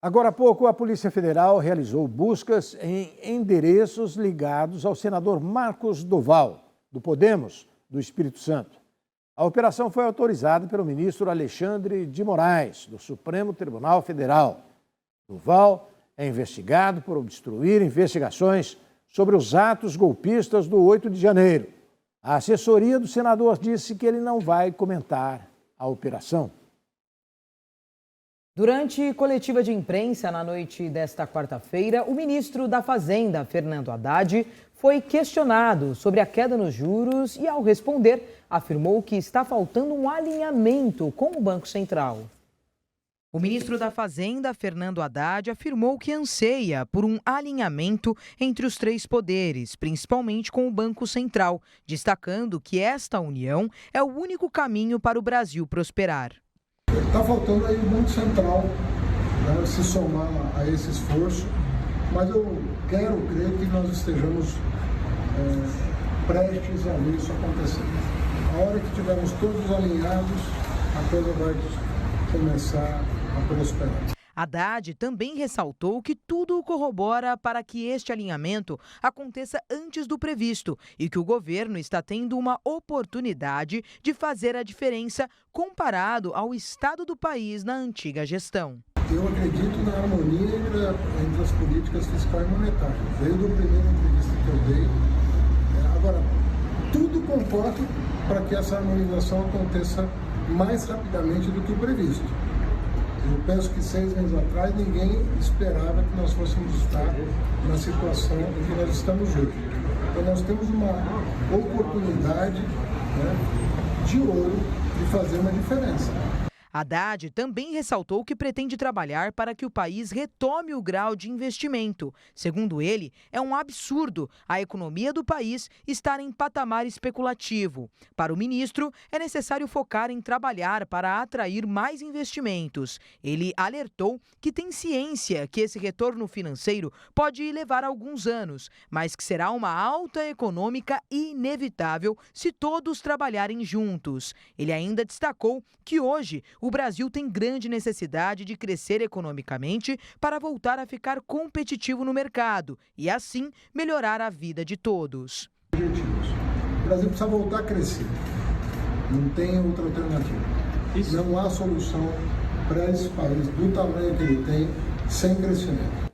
Agora há pouco, a Polícia Federal realizou buscas em endereços ligados ao senador Marcos Duval, do Podemos, do Espírito Santo. A operação foi autorizada pelo ministro Alexandre de Moraes, do Supremo Tribunal Federal. Duval é investigado por obstruir investigações sobre os atos golpistas do 8 de janeiro. A assessoria do senador disse que ele não vai comentar a operação. Durante coletiva de imprensa na noite desta quarta-feira, o ministro da Fazenda, Fernando Haddad, foi questionado sobre a queda nos juros e, ao responder, afirmou que está faltando um alinhamento com o Banco Central. O ministro da Fazenda, Fernando Haddad, afirmou que anseia por um alinhamento entre os três poderes, principalmente com o Banco Central, destacando que esta união é o único caminho para o Brasil prosperar. Está faltando aí o Banco Central, né, se somar a esse esforço, mas eu quero crer que nós estejamos prestes a ver isso acontecer. A hora que tivermos todos alinhados, a coisa vai começar a prosperar. Haddad também ressaltou que tudo corrobora para que este alinhamento aconteça antes do previsto e que o governo está tendo uma oportunidade de fazer a diferença comparado ao estado do país na antiga gestão. Eu acredito na harmonia entre as políticas fiscal e monetária. Desde a primeira entrevista que eu dei. Agora, tudo concorre para que essa harmonização aconteça mais rapidamente do que o previsto. Eu penso que 6 meses atrás ninguém esperava que nós fôssemos estar na situação em que nós estamos hoje. Então nós temos uma oportunidade, né, de ouro de fazer uma diferença. Haddad também ressaltou que pretende trabalhar para que o país retome o grau de investimento. Segundo ele, é um absurdo a economia do país estar em patamar especulativo. Para o ministro, é necessário focar em trabalhar para atrair mais investimentos. Ele alertou que tem ciência que esse retorno financeiro pode levar alguns anos, mas que será uma alta econômica inevitável se todos trabalharem juntos. Ele ainda destacou que hoje o Brasil tem grande necessidade de crescer economicamente para voltar a ficar competitivo no mercado e, assim, melhorar a vida de todos. O Brasil precisa voltar a crescer. Não tem outra alternativa. Não há solução para esse país do tamanho que ele tem sem crescimento.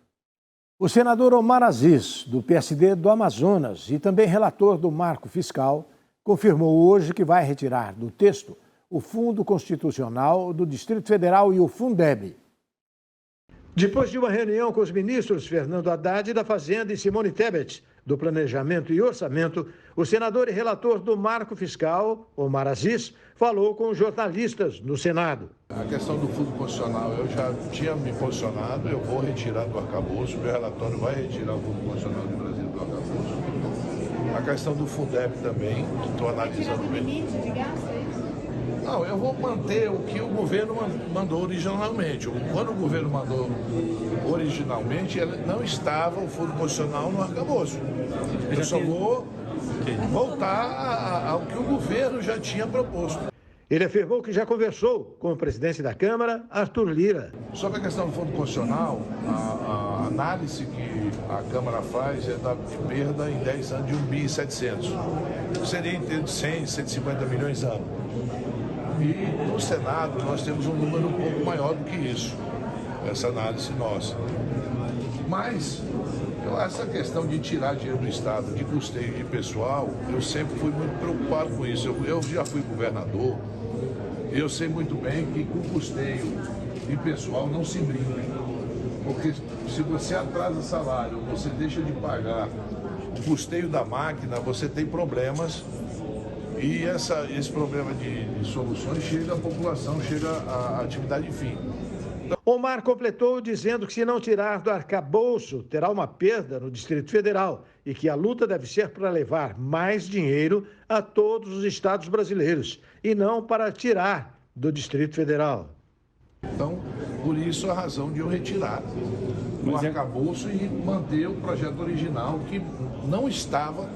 O senador Omar Aziz, do PSD do Amazonas e também relator do Marco Fiscal, confirmou hoje que vai retirar do texto o Fundo Constitucional do Distrito Federal e o Fundeb. Depois de uma reunião com os ministros Fernando Haddad da Fazenda e Simone Tebet, do Planejamento e Orçamento, o senador e relator do Marco Fiscal, Omar Aziz, falou com jornalistas no Senado. A questão do Fundo Constitucional, eu já tinha me posicionado, eu vou retirar do arcabouço, meu relatório vai retirar o Fundo Constitucional de Brasília do arcabouço. A questão do Fundeb também, estou analisando bem. Não, eu vou manter o que o governo mandou originalmente. Quando o governo mandou originalmente, não estava o Fundo Constitucional no arcabouço. Eu só vou voltar ao que o governo já tinha proposto. Ele afirmou que já conversou com o presidente da Câmara, Arthur Lira. Sobre a questão do Fundo Constitucional, a análise que a Câmara faz é da perda em 10 anos de 1.700 bilhão. Seria em torno de 100, 150 milhões ano. E no Senado nós temos um número um pouco maior do que isso, essa análise nossa. Mas essa questão de tirar dinheiro do Estado, de custeio de pessoal, eu sempre fui muito preocupado com isso. Eu já fui governador, eu sei muito bem que com custeio de pessoal não se brinca. Porque se você atrasa salário, você deixa de pagar o custeio da máquina, você tem problemas. E esse problema de soluções chega à população, chega à atividade fim. Omar completou dizendo que se não tirar do arcabouço, terá uma perda no Distrito Federal e que a luta deve ser para levar mais dinheiro a todos os estados brasileiros e não para tirar do Distrito Federal. Então, por isso a razão de eu retirar do arcabouço e manter o projeto original que não estava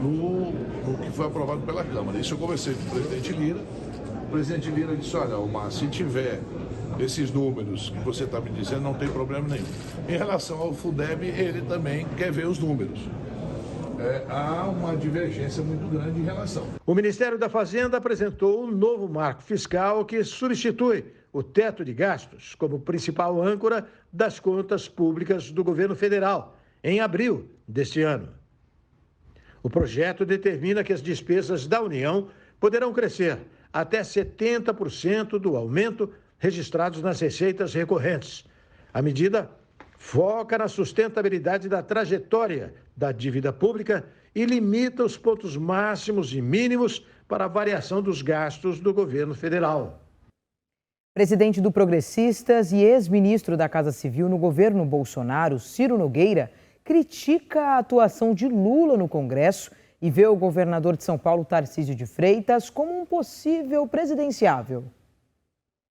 no que foi aprovado pela Câmara. Isso eu conversei com o presidente Lira. O presidente Lira disse, olha, Omar, se tiver esses números que você está me dizendo, não tem problema nenhum. Em relação ao Fundeb, ele também quer ver os números. Há uma divergência muito grande em relação. O Ministério da Fazenda apresentou um novo marco fiscal que substitui o teto de gastos como principal âncora das contas públicas do governo federal, em abril deste ano. O projeto determina que as despesas da União poderão crescer até 70% do aumento registrados nas receitas recorrentes. A medida foca na sustentabilidade da trajetória da dívida pública e limita os pontos máximos e mínimos para a variação dos gastos do governo federal. Presidente do Progressistas e ex-ministro da Casa Civil no governo Bolsonaro, Ciro Nogueira, critica a atuação de Lula no Congresso e vê o governador de São Paulo, Tarcísio de Freitas, como um possível presidenciável.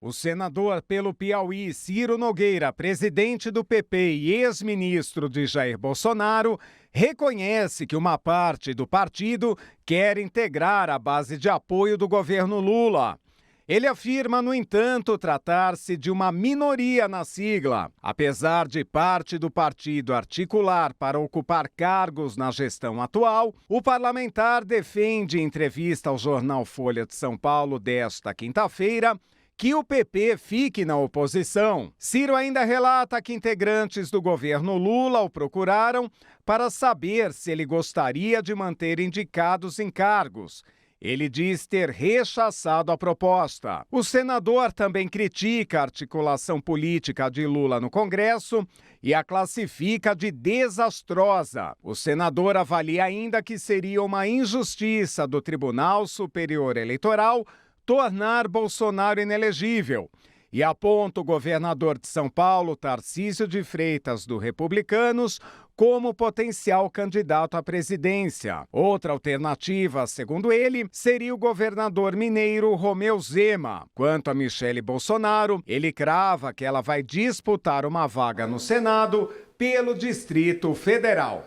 O senador pelo Piauí, Ciro Nogueira, presidente do PP e ex-ministro de Jair Bolsonaro, reconhece que uma parte do partido quer integrar a base de apoio do governo Lula. Ele afirma, no entanto, tratar-se de uma minoria na sigla. Apesar de parte do partido articular para ocupar cargos na gestão atual, o parlamentar defende em entrevista ao jornal Folha de São Paulo desta quinta-feira que o PP fique na oposição. Ciro ainda relata que integrantes do governo Lula o procuraram para saber se ele gostaria de manter indicados em cargos. Ele diz ter rechaçado a proposta. O senador também critica a articulação política de Lula no Congresso e a classifica de desastrosa. O senador avalia ainda que seria uma injustiça do Tribunal Superior Eleitoral tornar Bolsonaro inelegível e aponta o governador de São Paulo, Tarcísio de Freitas, do Republicanos, como potencial candidato à presidência. Outra alternativa, segundo ele, seria o governador mineiro Romeu Zema. Quanto a Michele Bolsonaro, ele crava que ela vai disputar uma vaga no Senado pelo Distrito Federal.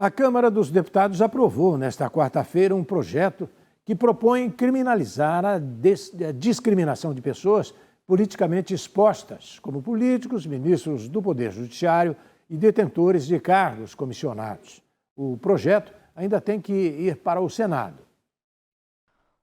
A Câmara dos Deputados aprovou nesta quarta-feira um projeto que propõe criminalizar a discriminação de pessoas politicamente expostas, como políticos, ministros do Poder Judiciário e detentores de cargos comissionados. O projeto ainda tem que ir para o Senado.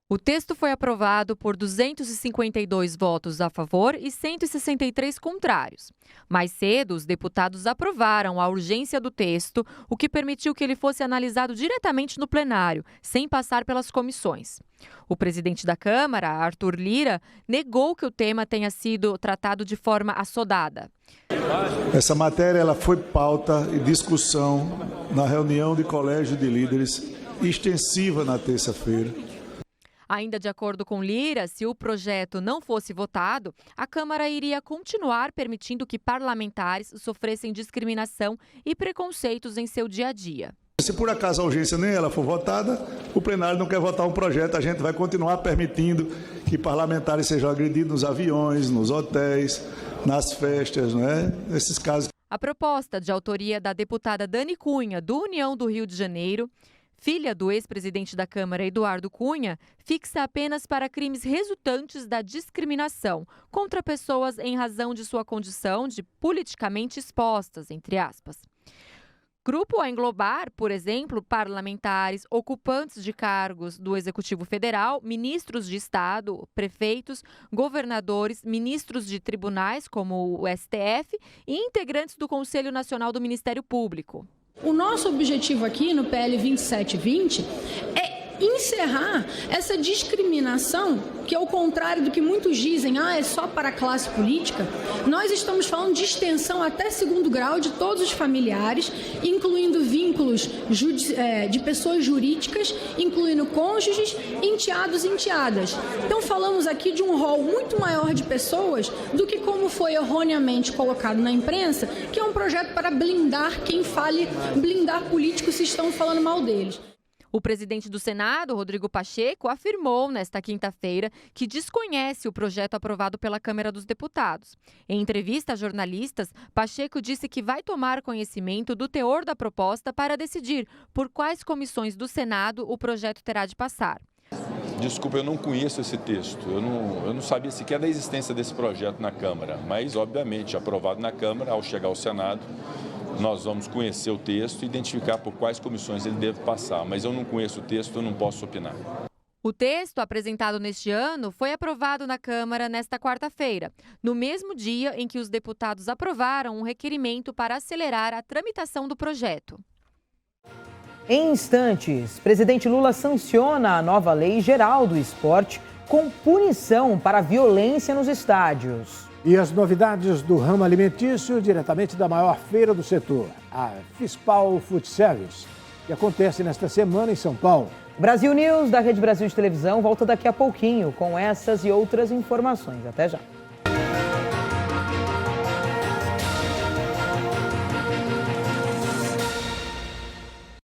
O texto foi aprovado por 252 votos a favor e 163 contrários. Mais cedo, os deputados aprovaram a urgência do texto, o que permitiu que ele fosse analisado diretamente no plenário, sem passar pelas comissões. O presidente da Câmara, Arthur Lira, negou que o tema tenha sido tratado de forma assodada. Essa matéria ela foi pauta e discussão na reunião de colégio de líderes extensiva na terça-feira. Ainda de acordo com Lira, se o projeto não fosse votado, a Câmara iria continuar permitindo que parlamentares sofressem discriminação e preconceitos em seu dia a dia. Se por acaso a urgência nem ela for votada, o plenário não quer votar um projeto, a gente vai continuar permitindo que parlamentares sejam agredidos nos aviões, nos hotéis, nas festas, não é? Nesses casos. A proposta, de autoria da deputada Dani Cunha, do União do Rio de Janeiro, filha do ex-presidente da Câmara, Eduardo Cunha, fixa apenas para crimes resultantes da discriminação contra pessoas em razão de sua condição de politicamente expostas, entre aspas. Grupo a englobar, por exemplo, parlamentares, ocupantes de cargos do Executivo Federal, ministros de Estado, prefeitos, governadores, ministros de tribunais, como o STF, e integrantes do Conselho Nacional do Ministério Público. O nosso objetivo aqui no PL 2720 é encerrar essa discriminação, que ao contrário do que muitos dizem, é só para a classe política. Nós estamos falando de extensão até segundo grau de todos os familiares, incluindo vínculos de pessoas jurídicas, incluindo cônjuges, enteados e enteadas. Então falamos aqui de um rol muito maior de pessoas do que como foi erroneamente colocado na imprensa, que é um projeto para blindar quem fale, blindar políticos se estão falando mal deles. O presidente do Senado, Rodrigo Pacheco, afirmou nesta quinta-feira que desconhece o projeto aprovado pela Câmara dos Deputados. Em entrevista a jornalistas, Pacheco disse que vai tomar conhecimento do teor da proposta para decidir por quais comissões do Senado o projeto terá de passar. Desculpa, eu não conheço esse texto. Eu não sabia sequer da existência desse projeto na Câmara. Mas, obviamente, aprovado na Câmara, ao chegar ao Senado, nós vamos conhecer o texto e identificar por quais comissões ele deve passar. Mas eu não conheço o texto, eu não posso opinar. O texto apresentado neste ano foi aprovado na Câmara nesta quarta-feira, no mesmo dia em que os deputados aprovaram um requerimento para acelerar a tramitação do projeto. Em instantes, presidente Lula sanciona a nova Lei Geral do Esporte com punição para a violência nos estádios. E as novidades do ramo alimentício diretamente da maior feira do setor, a Fispal Food Service, que acontece nesta semana em São Paulo. Brasil News da Rede Brasil de Televisão volta daqui a pouquinho com essas e outras informações. Até já.